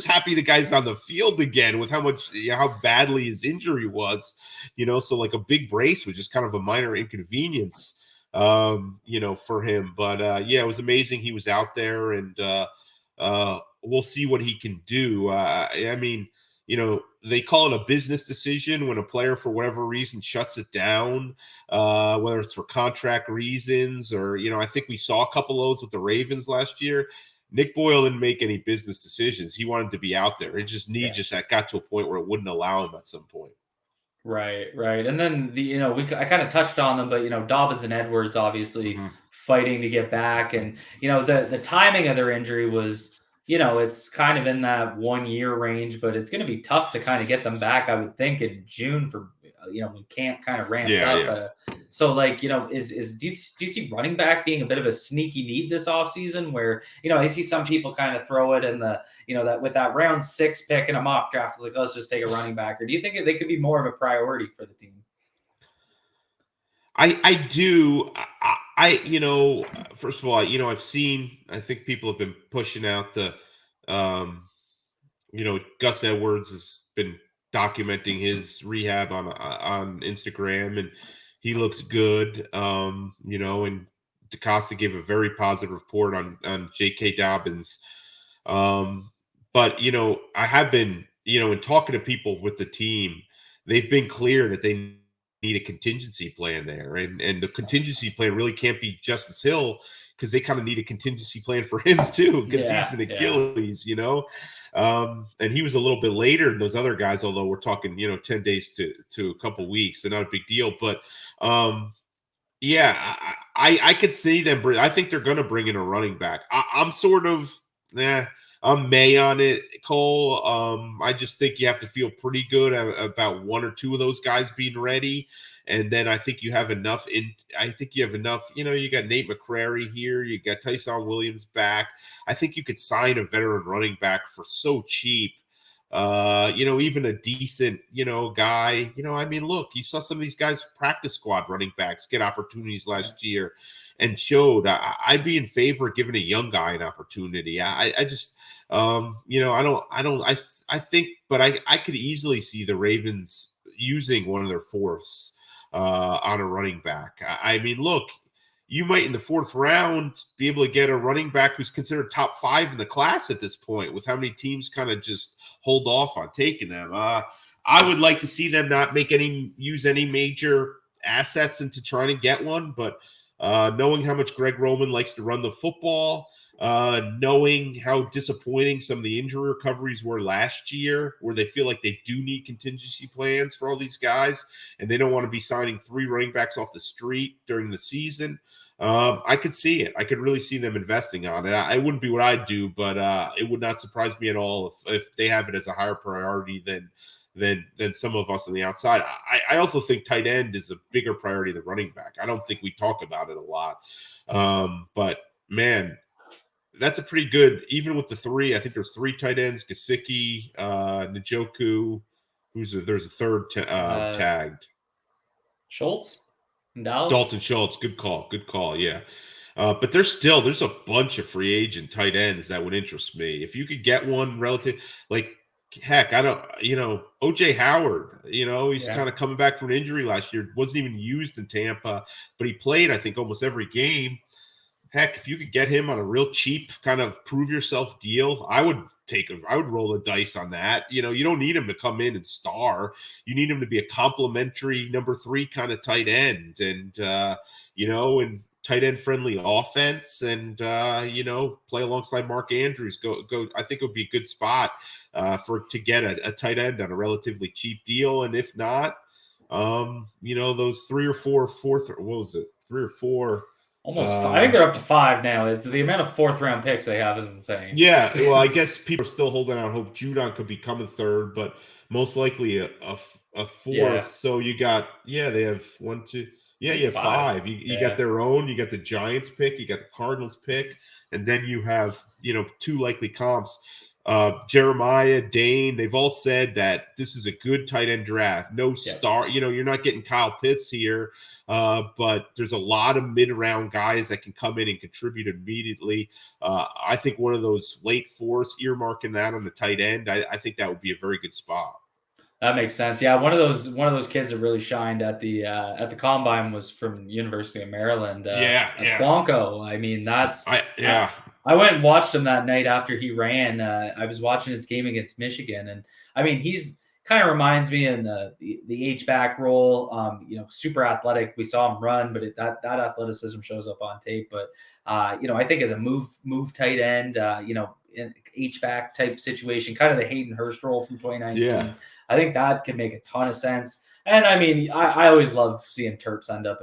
happy the guy's on the field again with how badly his injury was, so like a big brace was just kind of a minor inconvenience, for him. But it was amazing he was out there, and we'll see what he can do. I mean, they call it a business decision when a player, for whatever reason, shuts it down, whether it's for contract reasons or, I think we saw a couple of those with the Ravens last year. Nick Boyle didn't make any business decisions. He wanted to be out there. It just got to a point where it wouldn't allow him at some point. Right. And then I kind of touched on them, but Dobbins and Edwards obviously fighting to get back, and the timing of their injury was, it's kind of in that 1 year range, but it's going to be tough to kind of get them back, I would think, in June for when camp kind of ramps up. So like, do you see running back being a bit of a sneaky need this offseason where, I see some people kind of throw it in the, that with that round 6 pick in a mock draft, it's like, let's just take a running back, or do you think they could be more of a priority for the team? I do. First of all, I think people have been pushing out the, Gus Edwards has been documenting his rehab on Instagram, and he looks good. And DeCosta gave a very positive report on J.K. Dobbins. But I have been, in talking to people with the team, they've been clear that they need a contingency plan there, and the contingency plan really can't be Justice Hill, because they kind of need a contingency plan for him too, because he's an Achilles, and he was a little bit later than those other guys, although we're talking 10 days to a couple weeks, so not a big deal. But I could see them. I think they're going to bring in a running back. I'm sort of I'm May on it, Cole. I just think you have to feel pretty good about one or two of those guys being ready. And then I think you have enough you got Nate McCrary here. You got Tyson Williams back. I think you could sign a veteran running back for so cheap. Even a decent, guy, I mean, look, you saw some of these guys practice squad running backs get opportunities last year and showed. I'd be in favor of giving a young guy an opportunity. I just, I think, but I could easily see the Ravens using one of their fourths on a running back. I mean, look, you might in the 4th round be able to get a running back who's considered top 5 in the class at this point, with how many teams kind of just hold off on taking them. I would like to see them not use any major assets into trying to get one, but knowing how much Greg Roman likes to run the football, knowing how disappointing some of the injury recoveries were last year, where they feel like they do need contingency plans for all these guys, and they don't want to be signing 3 running backs off the street during the season. I could see it. I could really see them investing on it. It wouldn't be what I'd do, but it would not surprise me at all if they have it as a higher priority than some of us on the outside. I also think tight end is a bigger priority than running back. I don't think we talk about it a lot. But man, that's a pretty good, even with the 3, I think there's 3 tight ends, Gesicki, Njoku, there's a third tagged. Schultz? Dallas? Dalton Schultz, good call. Yeah. But there's a bunch of free agent tight ends that would interest me. If you could get one relative, like, heck, OJ Howard, he's kind of coming back from an injury last year, wasn't even used in Tampa, but he played, I think, almost every game. Heck, if you could get him on a real cheap kind of prove yourself deal, I would roll the dice on that. You don't need him to come in and star. You need him to be a complimentary number 3 kind of tight end. And, and tight end friendly offense and, play alongside Mark Andrews. Go. I think it would be a good spot to get a tight end on a relatively cheap deal. And if not, those 3 or 4 fourth, what was it? 3 or 4. I think they're up to 5 now. It's the amount of 4th-round picks they have is insane. Yeah, well, I guess people are still holding out hope Judon could become a 3rd, but most likely a 4th. Yeah. So you got, they have 1, 2. Yeah, you have 5. You got their own. You got the Giants pick. You got the Cardinals pick, and then you have 2 likely comps. Jeremiah, Dane, they've all said that this is a good tight end draft. No star, you're not getting Kyle Pitts here, but there's a lot of mid-round guys that can come in and contribute immediately. I think one of those late 4s, earmarking that on the tight end, I think that would be a very good spot. That makes sense. Yeah, one of those kids that really shined at the combine was from University of Maryland. Quanco. I mean, I went and watched him that night after he ran. I was watching his game against Michigan, and I mean, he's kind of reminds me in the H-back role. Super athletic. We saw him run, but that athleticism shows up on tape. But I think as a move tight end, in H-back type situation, kind of the Hayden Hurst role from 2019. Yeah. I think that could make a ton of sense. And I mean, I always love seeing Terps end up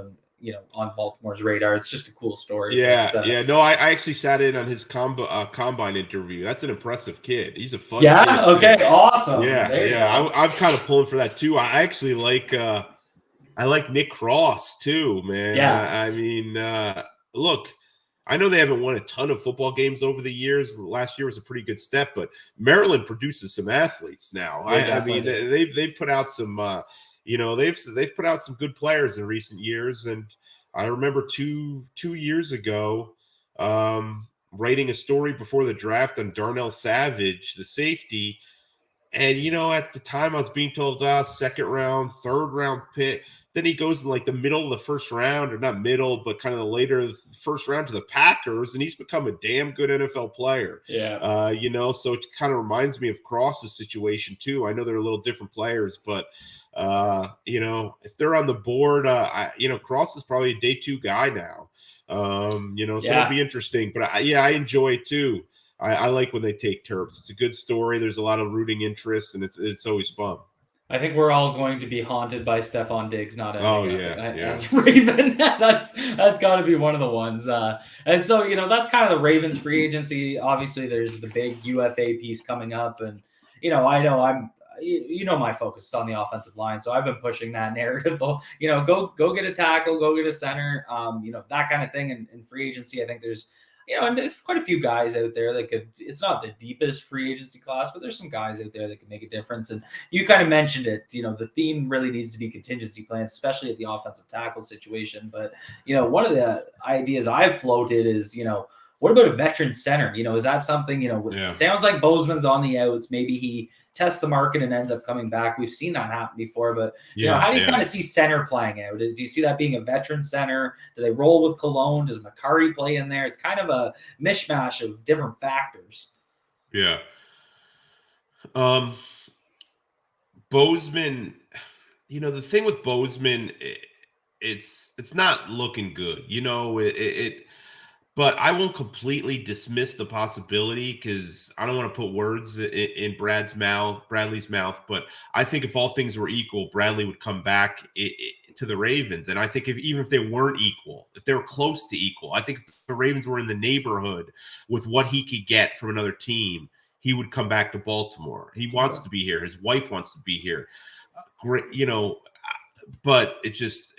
on Baltimore's radar. It's just a cool story. Yeah. No, I actually sat in on his combine interview. That's an impressive kid. He's a fun kid. Okay. Too. Awesome. I'm kind of pulling for that too. I actually like Nick Cross too, man. Yeah. Look, I know they haven't won a ton of football games over the years. Last year was a pretty good step, but Maryland produces some athletes now. They've put out some, they've put out some good players in recent years. And I remember two years ago writing a story before the draft on Darnell Savage, the safety. And, at the time I was being told, 2nd round, 3rd round pick. Then he goes in like the middle of the 1st round, or not middle, but kind of the later 1st round to the Packers, and he's become a damn good NFL player. Yeah. So it kind of reminds me of Cross's situation too. I know they're a little different players, but if they're on the board, Cross is probably a day 2 guy now. So it'll be interesting. But I enjoy it too. I like when they take Terps. It's a good story. There's a lot of rooting interest, and it's always fun. I think we're all going to be haunted by Stefon Diggs not ending up as Raven. That's got to be one of the ones. And so, that's kind of the Ravens free agency. Obviously, there's the big UFA piece coming up. And, I know my focus is on the offensive line. So I've been pushing that narrative. Go get a tackle, go get a center, that kind of thing. In free agency, I think there's, and there's quite a few guys out there that could, it's not the deepest free agency class, but there's some guys out there that could make a difference. And you kind of mentioned it, the theme really needs to be contingency plans, especially at the offensive tackle situation. But, one of the ideas I've floated is, what about a veteran center? Is that something, it sounds like Bozeman's on the outs. Maybe he tests the market and ends up coming back. We've seen that happen before, but how do you kind of see center playing out? Do you see that being a veteran center? Do they roll with Cologne? Does McCurry play in there? It's kind of a mishmash of different factors. Yeah. Bozeman, the thing with Bozeman, it's not looking good. But I won't completely dismiss the possibility, because I don't want to put words in Bradley's mouth. But I think if all things were equal, Bradley would come back to the Ravens. And I think even if they weren't equal, if they were close to equal, I think if the Ravens were in the neighborhood with what he could get from another team, he would come back to Baltimore. He wants to be here. His wife wants to be here. Great, but it just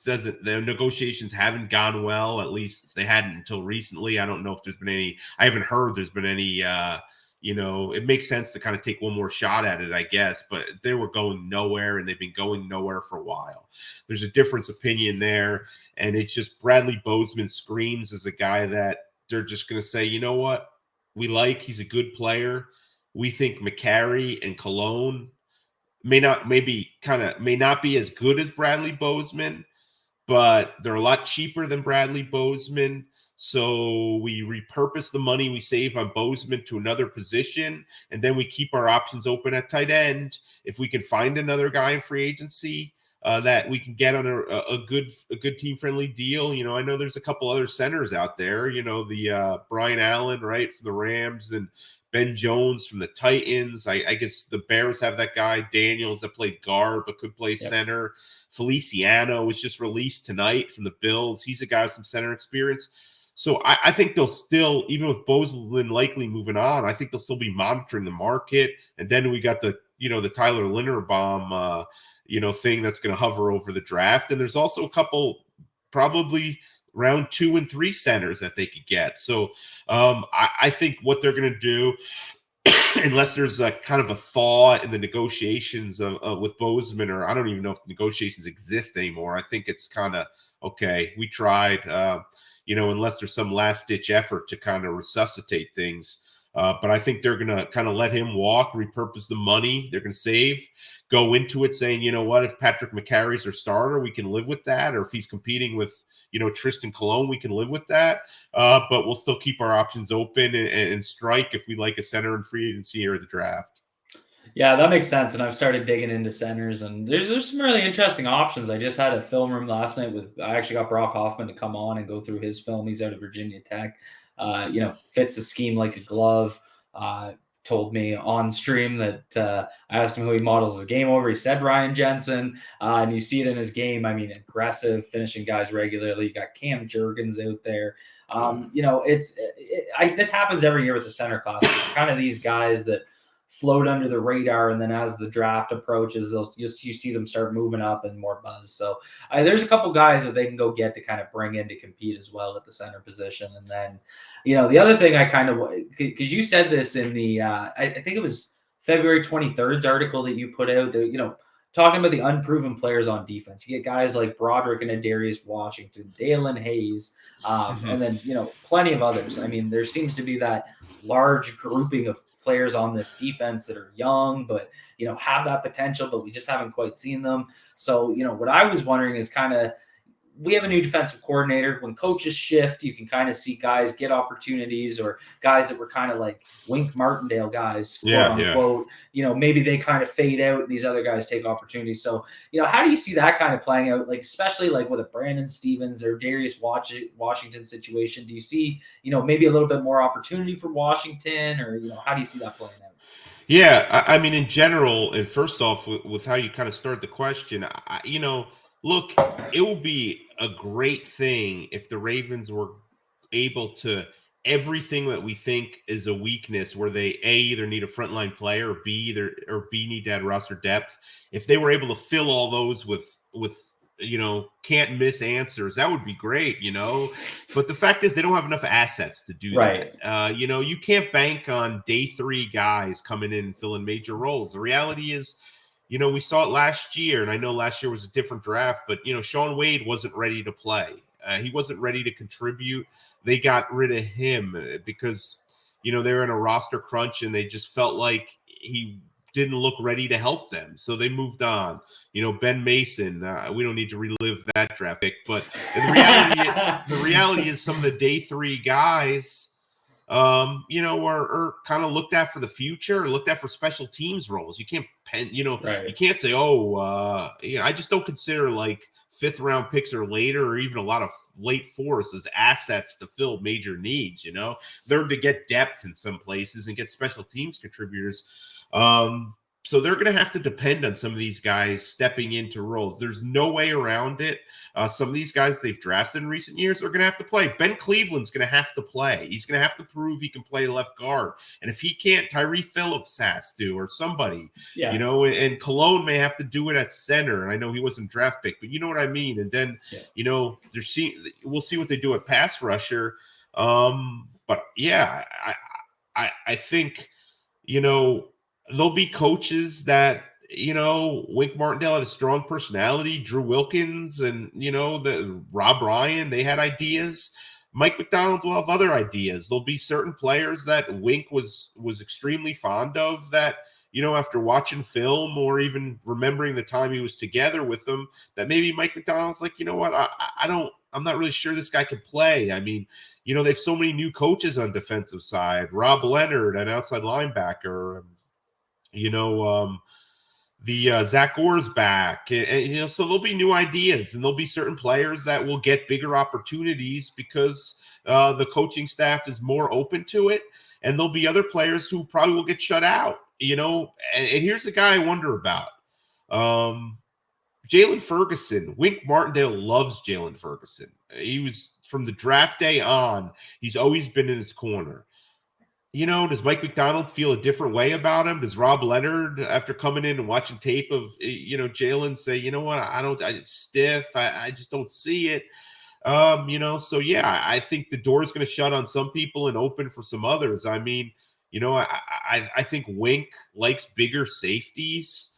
doesn't, the negotiations haven't gone well. At least they hadn't until recently. I don't know if there's been any, I haven't heard there's been any, it makes sense to kind of take one more shot at it, I guess, but they were going nowhere, and they've been going nowhere for a while. There's a difference opinion there. And it's just Bradley Bozeman screams as a guy that they're just going to say, you know what? He's a good player. We think McCarry and Cologne may not be as good as Bradley Bozeman, but they're a lot cheaper than Bradley Bozeman. So we repurpose the money we save on Bozeman to another position, and then we keep our options open at tight end. If we can find another guy in free agency, that we can get on a good team friendly deal. I know there's a couple other centers out there. The Brian Allen, right, from the Rams, and Ben Jones from the Titans. I guess the Bears have that guy Daniels that played guard but could play center. Feliciano was just released tonight from the Bills. He's a guy with some center experience. So I think they'll still, even with Boselin likely moving on, I think they'll still be monitoring the market. And then we got the Tyler Linderbaum, thing that's going to hover over the draft. And there's also a couple probably round 2 and 3 centers that they could get. So I think what they're going to do, unless there's a kind of a thaw in the negotiations with Bozeman, or I don't even know if negotiations exist anymore. I think it's kind of, okay, we tried, unless there's some last ditch effort to kind of resuscitate things. But I think they're going to kind of let him walk, repurpose the money they're going to save, go into it saying, you know what, if Patrick McCarry's their starter, we can live with that. Or if he's competing with, Tristan Colon, we can live with that. But we'll still keep our options open and strike if we like a center in free agency or the draft. Yeah, that makes sense. And I've started digging into centers, and there's some really interesting options. I just had a film room last night I actually got Brock Hoffman to come on and go through his film. He's out of Virginia Tech. Fits the scheme like a glove. Told me on stream that I asked him who he models his game over. He said Ryan Jensen, and you see it in his game. I mean, aggressive, finishing guys regularly. You got Cam Jurgens out there. This happens every year with the center class. It's kind of these guys that float under the radar, and then as the draft approaches, you see them start moving up and more buzz. So there's a couple guys that they can go get to kind of bring in to compete as well at the center position. And then, the other thing I kind of, because you said this in the, I think it was February 23rd's article that you put out, that, talking about the unproven players on defense. You get guys like Broderick and Adarius Washington, Dalen Hayes, and then, plenty of others. I mean, there seems to be that large grouping of players on this defense that are young, but, have that potential, but we just haven't quite seen them. So, what I was wondering is kind of, we have a new defensive coordinator. When coaches shift, you can kind of see guys get opportunities, or guys that were kind of like Wink Martindale guys, quote unquote. Maybe they kind of fade out and these other guys take opportunities. So, how do you see that kind of playing out? Like, especially like with a Brandon Stevens or Darius Washington situation, do you see, maybe a little bit more opportunity for Washington, or, how do you see that playing out? Yeah, I mean, in general, and first off, with how you kind of start the question, look, it will be a great thing if the Ravens were able to everything that we think is a weakness, where they either need a frontline player, or B need to add roster depth. If they were able to fill all those with can't miss answers, that would be great, But the fact is, they don't have enough assets to do that. You can't bank on day 3 guys coming in and filling major roles. The reality is, we saw it last year, and I know last year was a different draft, but, Shaun Wade wasn't ready to play. He wasn't ready to contribute. They got rid of him because, they were in a roster crunch, and they just felt like he didn't look ready to help them. So they moved on. Ben Mason, we don't need to relive that draft pick, but the reality is some of the day 3 guys, are kind of looked at for the future, or looked at for special teams roles. You can't you can't say, I just don't consider like 5th round picks or later, or even a lot of late 4s as assets to fill major needs. They're to get depth in some places and get special teams contributors. So they're going to have to depend on some of these guys stepping into roles. There's no way around it. Some of these guys they've drafted in recent years are going to have to play. Ben Cleveland's going to have to play. He's going to have to prove he can play left guard. And if he can't, Tyree Phillips has to, or somebody, and Cologne may have to do it at center. And I know he wasn't draft pick, but you know what I mean? And then, we'll see what they do at pass rusher. But yeah, I think, there'll be coaches that, Wink Martindale had a strong personality, Drew Wilkins and, the Rob Ryan, they had ideas. Mike McDonald will have other ideas. There'll be certain players that Wink was extremely fond of that, after watching film or even remembering the time he was together with them, that maybe Mike McDonald's like, I'm not really sure this guy can play. I mean, they have so many new coaches on defensive side, Rob Leonard, an outside linebacker, the Zach Orr's back, and so there'll be new ideas, and there'll be certain players that will get bigger opportunities because the coaching staff is more open to it, and there'll be other players who probably will get shut out. And here's the guy I wonder about. Jalen Ferguson. Wink Martindale loves Jalen Ferguson. He was from the draft day on. He's always been in his corner. Does Mike McDonald feel a different way about him? Does Rob Leonard, after coming in and watching tape of, Jalen, say, you know what, it's stiff. I just don't see it. So yeah, I think the door is going to shut on some people and open for some others. I mean, I think Wink likes bigger safeties.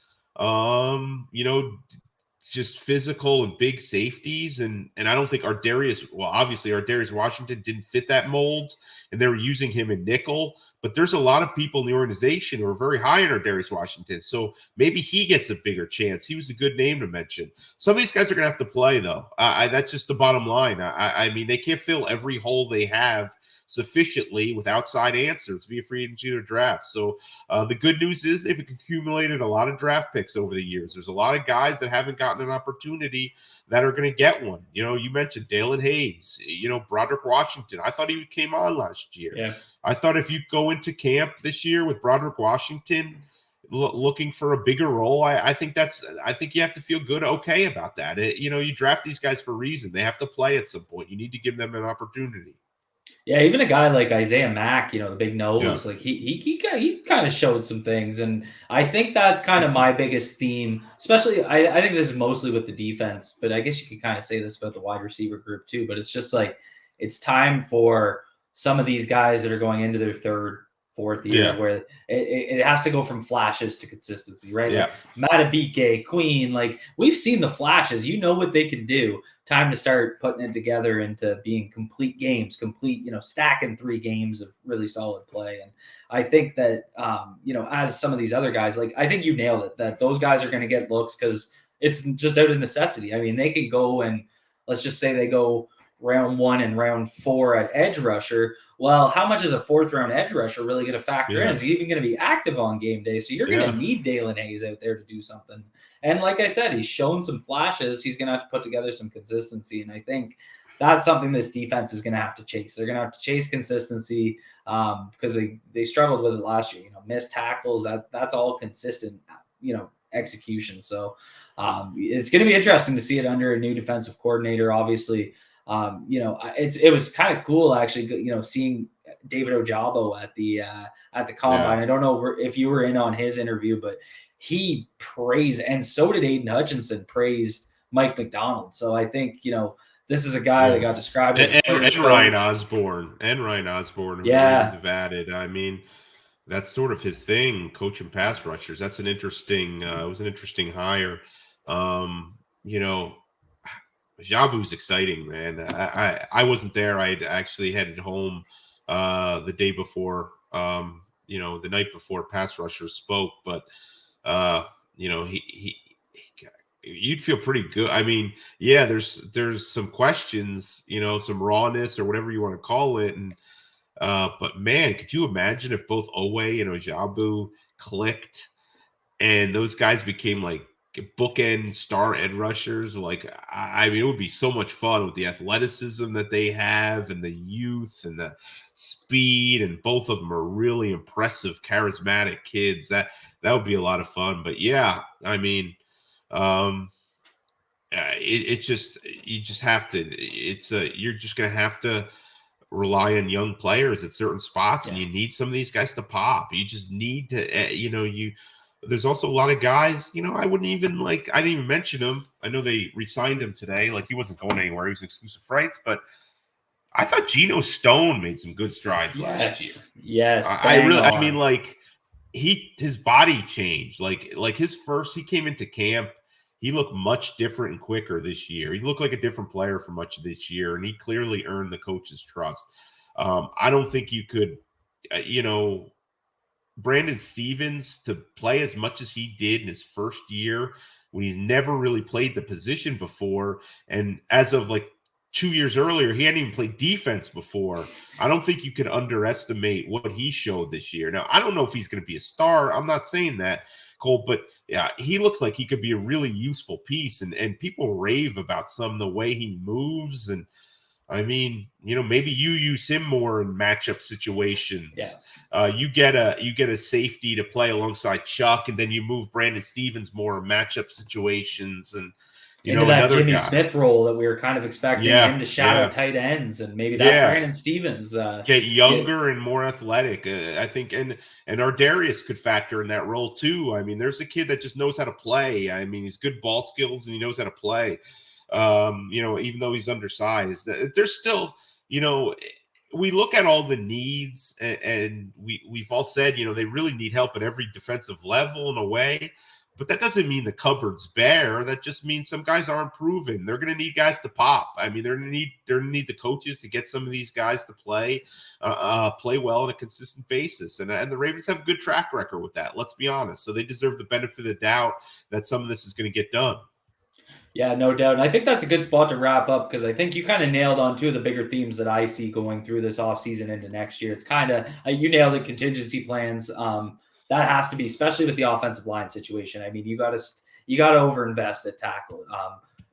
Just physical and big safeties. And I don't think Ardarius Washington didn't fit that mold, and they were using him in nickel. But there's a lot of people in the organization who are very high in Ardarius Washington. So maybe he gets a bigger chance. He was a good name to mention. Some of these guys are going to have to play, though. That's just the bottom line. I mean, they can't fill every hole they have sufficiently with outside answers via free agency or draft. So the good news is they've accumulated a lot of draft picks over the years. There's a lot of guys that haven't gotten an opportunity that are going to get one. You mentioned Dalen Hayes, Broderick Washington. I thought he came on last year. Yeah. I thought if you go into camp this year with Broderick Washington looking for a bigger role, I think you have to feel good, okay about that. You draft these guys for a reason. They have to play at some point. You need to give them an opportunity. Yeah, even a guy like Isaiah Mack, the big nose, like he kind of showed some things, and I think that's kind of my biggest theme. Especially, I think this is mostly with the defense, but I guess you could kind of say this about the wide receiver group too. But it's just like it's time for some of these guys that are going into their third, fourth year where it has to go from flashes to consistency, right? Yeah. Like Matabike, Queen, like we've seen the flashes. What they can do. Time to start putting it together into being complete games, stacking 3 games of really solid play. And I think that, as some of these other guys, like I think you nailed it, that those guys are going to get looks because it's just out of necessity. I mean, they can go and let's just say they go round 1 and round 4 at edge rusher. Well, how much is a 4th round edge rusher really going to factor in? Is he even going to be active on game day? So you're going to need Dalen Hayes out there to do something. And like I said, he's shown some flashes. He's going to have to put together some consistency. And I think that's something this defense is going to have to chase. They're going to have to chase consistency because they struggled with it last year. Missed tackles, that's all consistent, execution. So it's going to be interesting to see it under a new defensive coordinator, obviously. It was kind of cool actually, seeing David Ojabo at the combine. I don't know if you were in on his interview, but he praised, and so did Aiden Hutchinson, praised Mike McDonald. So I think, this is a guy that got described as and Ryan Osborne. And Ryan Osborne, have added. I mean, that's sort of his thing, coaching pass rushers. That's an interesting, it was an interesting hire. Jabu's exciting, man. I wasn't there. I'd actually headed home the day before, the night before pass rushers spoke, but you'd feel pretty good. I mean, yeah, there's some questions, some rawness or whatever you want to call it. And but man, could you imagine if both Owe and Ojabu clicked and those guys became like bookend star edge rushers? Like, I mean, it would be so much fun with the athleticism that they have and the youth and the speed, and both of them are really impressive, charismatic kids. That would be a lot of fun. But yeah, I mean, you just have to. You're just gonna have to rely on young players at certain spots, and you need some of these guys to pop. You just need to, There's also a lot of guys, I didn't even mention him. I know they re-signed him today. Like, he wasn't going anywhere. He was exclusive rights, but I thought Geno Stone made some good strides last year. Yes. His body changed. Like he came into camp, he looked much different and quicker this year. He looked like a different player for much of this year, and he clearly earned the coach's trust. I don't think you could, Brandon Stevens to play as much as he did in his first year when he's never really played the position before. And as of like 2 years earlier, he hadn't even played defense before. I don't think you can underestimate what he showed this year. Now, I don't know if he's going to be a star. I'm not saying that, Cole, but yeah, he looks like he could be a really useful piece. And people rave about the way he moves. And I mean, maybe you use him more in matchup situations. Yeah. You get a safety to play alongside Chuck, and then you move Brandon Stevens more in matchup situations. And into that another Jimmy guy. Smith role that we were kind of expecting him to shadow tight ends, and maybe that's Brandon Stevens. Get younger and more athletic, I think, and Ardarius could factor in that role too. I mean, there's a kid that just knows how to play. I mean, he's good ball skills and he knows how to play. Even though he's undersized, there's still, we look at all the needs, and we've all said, they really need help at every defensive level in a way. But that doesn't mean the cupboard's bare. That just means some guys aren't proven. They're going to need guys to pop. I mean, they're going to need the coaches to get some of these guys to play well on a consistent basis. And the Ravens have a good track record with that. Let's be honest. So they deserve the benefit of the doubt that some of this is going to get done. Yeah, no doubt. And I think that's a good spot to wrap up, because I think you kind of nailed on two of the bigger themes that I see going through this offseason into next year. It's kind of, you nailed it, contingency plans. That has to be, especially with the offensive line situation. I mean, you got to overinvest at tackle.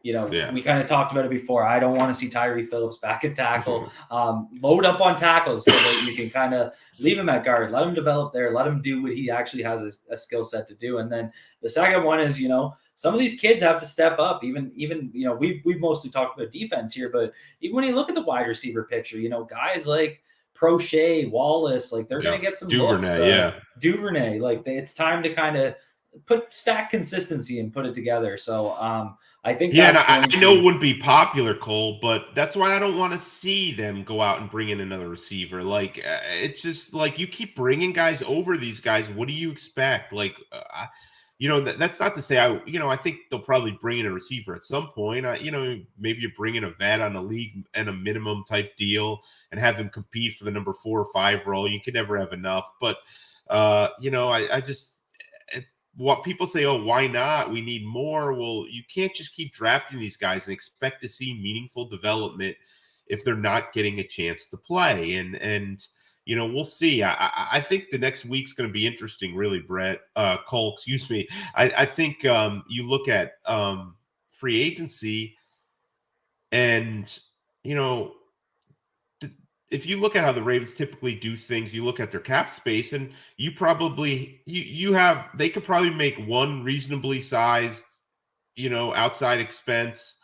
We kind of talked about it before. I don't want to see Tyree Phillips back at tackle. Load up on tackles so that you can kind of leave him at guard, let him develop there, let him do what he actually has a skill set to do. And then the second one is, some of these kids have to step up. Even we've mostly talked about defense here, but even when you look at the wide receiver picture, guys like Prochet, Wallace, like they're going to get some Duvernay, looks. Duvernay, like it's time to kind of stack consistency and put it together. So I think I know it wouldn't be popular, Cole, but that's why I don't want to see them go out and bring in another receiver. Like it's just like you keep bringing guys over these guys. What do you expect? Like that's not to say I think they'll probably bring in a receiver at some point. Maybe you bring in a vet on a league and a minimum type deal and have them compete for the number 4 or 5 role. You can never have enough, but I just what people say, oh, why not? We need more. Well, you can't just keep drafting these guys and expect to see meaningful development if they're not getting a chance to play. And we'll see. I think the next week's going to be interesting, really, Cole, excuse me. I think you look at free agency and, if you look at how the Ravens typically do things, you look at their cap space and you probably, they could probably make one reasonably sized, outside expense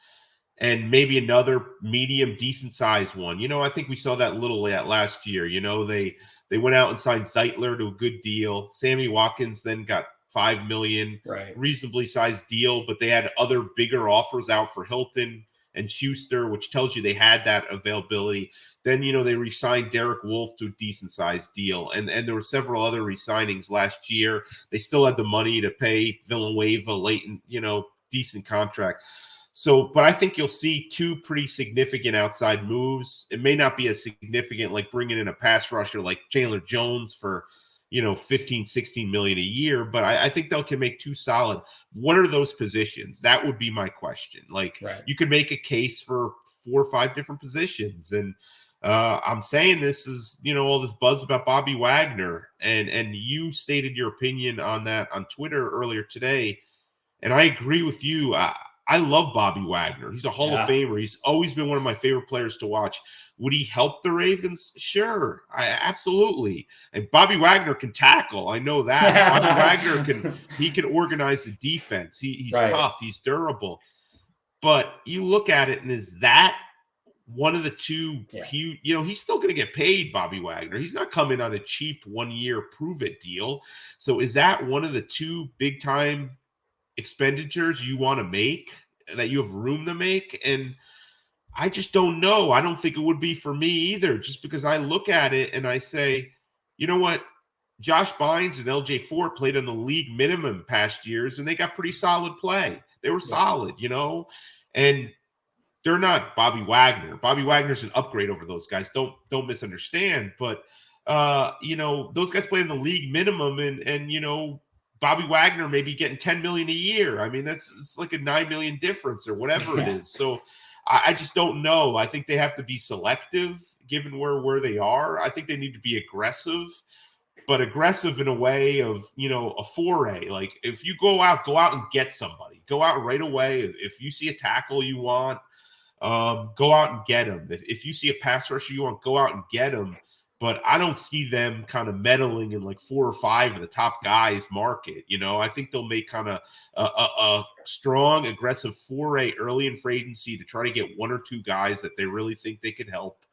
and maybe another medium, decent sized one. I think we saw that a little last year. They went out and signed Zeitler to a good deal. Sammy Watkins then got $5 million, right, reasonably sized deal, but they had other bigger offers out for Hilton and Schuster, which tells you they had that availability. Then, they re-signed Derek Wolfe to a decent sized deal. And there were several other re-signings last year. They still had the money to pay Villanueva late in, decent contract. So, but I think you'll see 2 pretty significant outside moves. It may not be as significant like bringing in a pass rusher like Chandler Jones for, 15, 16 million a year, but I think they can make 2 solid. What are those positions? That would be my question. Like You could make a case for 4 or 5 different positions. And I'm saying this is, all this buzz about Bobby Wagner, and you stated your opinion on that on Twitter earlier today. And I agree with you. I love Bobby Wagner. He's a Hall of Famer. He's always been one of my favorite players to watch. Would he help the Ravens? Sure. Absolutely. And Bobby Wagner can tackle. I know that. Bobby Wagner can organize the defense. He's tough. He's durable. But you look at it, and is that one of the 2 huge, he's still going to get paid, Bobby Wagner. He's not coming on a cheap 1-year prove-it deal. So is that one of the 2 big-time expenditures you want to make, that you have room to make? And I just don't know. I don't think it would be for me either, just because I look at it and I say, you know what? Josh Bynes and LJ Fort played on the league minimum past years, and they got pretty solid play. They were solid, and they're not Bobby Wagner. Bobby Wagner's an upgrade over those guys. Don't misunderstand. But, those guys play in the league minimum, and Bobby Wagner may be getting $10 million a year. I mean, it's like a $9 million difference or whatever it is. So I just don't know. I think they have to be selective given where they are. I think they need to be aggressive, but aggressive in a way of, a foray. Like if you go out and get somebody. Go out right away. If you see a tackle you want, go out and get him. If you see a pass rusher you want, go out and get him. But I don't see them kind of meddling in like 4 or 5 of the top guys market. I think they'll make kind of a strong, aggressive foray early in free agency to try to get 1 or 2 guys that they really think they could help.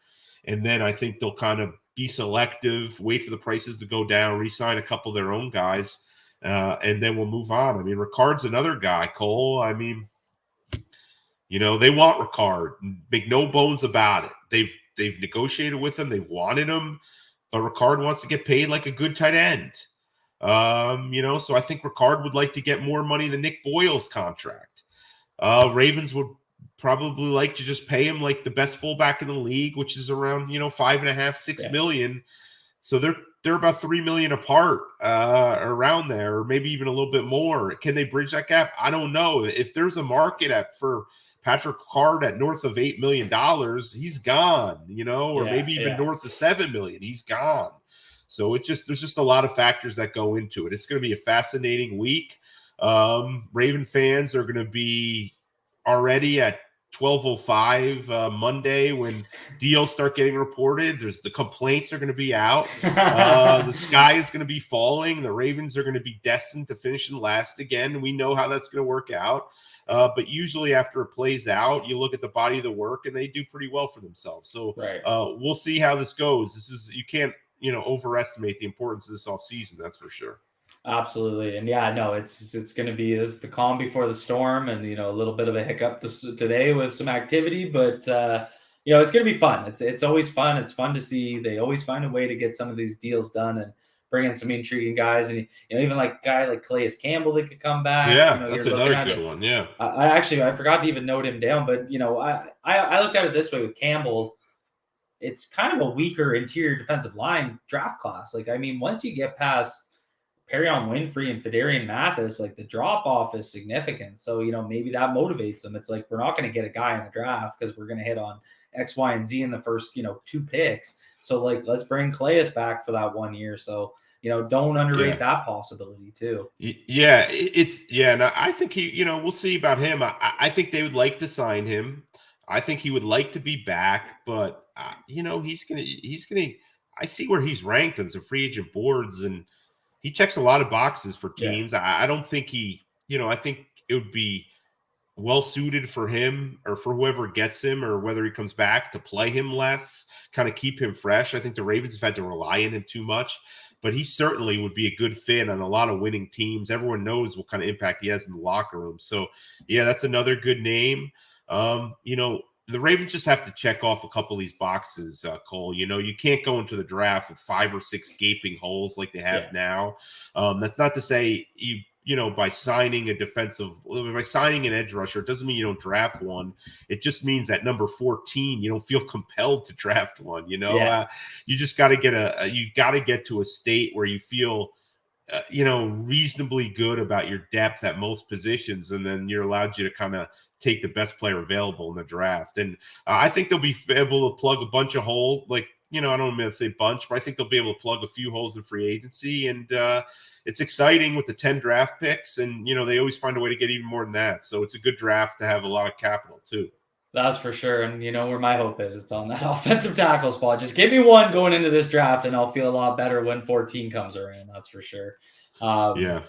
And then I think they'll kind of be selective, wait for the prices to go down, re-sign a couple of their own guys, and then we'll move on. I mean, Ricard's another guy, Cole. I mean, they want Ricard. Make no bones about it. They've negotiated with him. They've wanted him, but Ricard wants to get paid like a good tight end. So I think Ricard would like to get more money than Nick Boyle's contract. Ravens would probably like to just pay him like the best fullback in the league, which is around, 5.5, 6 million. So they're about 3 million apart, around there, or maybe even a little bit more. Can they bridge that gap? I don't know. If there's a market for Patrick Ricard at north of $8 million, he's gone, or maybe even north of 7 million, he's gone. So there's just a lot of factors that go into it. It's going to be a fascinating week. Raven fans are going to be already at 12:05 Monday when deals start getting reported. The complaints are going to be out. The sky is going to be falling. The Ravens are going to be destined to finish in last again. We know how that's going to work out. But usually after it plays out, you look at the body of the work and they do pretty well for themselves. So we'll see how this goes. You can't, overestimate the importance of this offseason. That's for sure. Absolutely. And it's going to be the calm before the storm, and, a little bit of a hiccup today with some activity, but, it's going to be fun. It's always fun. It's fun to see. They always find a way to get some of these deals done and bring in some intriguing guys. And, even like a guy like Calais Campbell that could come back. Yeah, that's another good one. Yeah. I forgot to even note him down, but, I looked at it this way with Campbell. It's kind of a weaker interior defensive line draft class. Like, I mean, once you get past Perion Winfrey and Fedarian Mathis, like the drop off is significant. So, maybe that motivates them. It's like, we're not going to get a guy in the draft because we're going to hit on X, Y, and Z in the first, 2 picks. So, like, let's bring Calais back for that 1 year. So, don't underrate that possibility too. Yeah, and I think we'll see about him. I think they would like to sign him. I think he would like to be back, but he's gonna. I see where he's ranked on some free agent boards, and he checks a lot of boxes for teams. Yeah. I don't think I think it would be well suited for him or for whoever gets him, or whether he comes back, to play him less, kind of keep him fresh. I think the Ravens have had to rely on him too much, but he certainly would be a good fit on a lot of winning teams. Everyone knows what kind of impact he has in the locker room. So yeah, that's another good name. The Ravens just have to check off a couple of these boxes, Cole. You can't go into the draft with 5 or 6 gaping holes like they have now. That's not to say by signing an edge rusher, it doesn't mean you don't draft one. It just means that number 14, you don't feel compelled to draft one. You just got to get to a state where you feel reasonably good about your depth at most positions, and then you're allowed to kind of take the best player available in the draft. And I think they'll be able to plug a bunch of holes. Like, I don't mean to say bunch, but I think they'll be able to plug a few holes in free agency. And it's exciting with the 10 draft picks. And, they always find a way to get even more than that. So it's a good draft to have a lot of capital too. That's for sure. And where my hope is, it's on that offensive tackle spot. Just give me one going into this draft and I'll feel a lot better when 14 comes around. That's for sure. Yeah.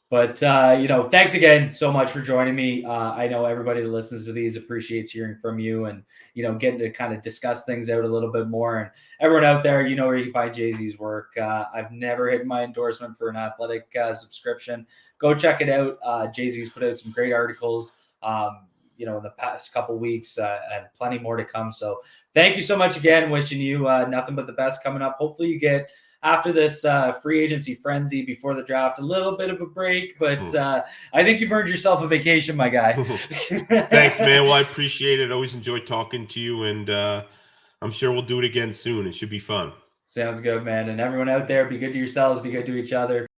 But, thanks again so much for joining me. I know everybody that listens to these appreciates hearing from you and, getting to kind of discuss things out a little bit more. And everyone out there, where you can find Jay-Z's work. I've never hit my endorsement for an athletic subscription. Go check it out. Jay-Z's put out some great articles, in the past couple weeks, and plenty more to come. So thank you so much again. Wishing you nothing but the best coming up. Hopefully you get, after this free agency frenzy before the draft, a little bit of a break, but I think you've earned yourself a vacation, my guy. Thanks, man. Well, I appreciate it. Always enjoyed talking to you, and I'm sure we'll do it again soon. It should be fun. Sounds good, man. And everyone out there, be good to yourselves, be good to each other.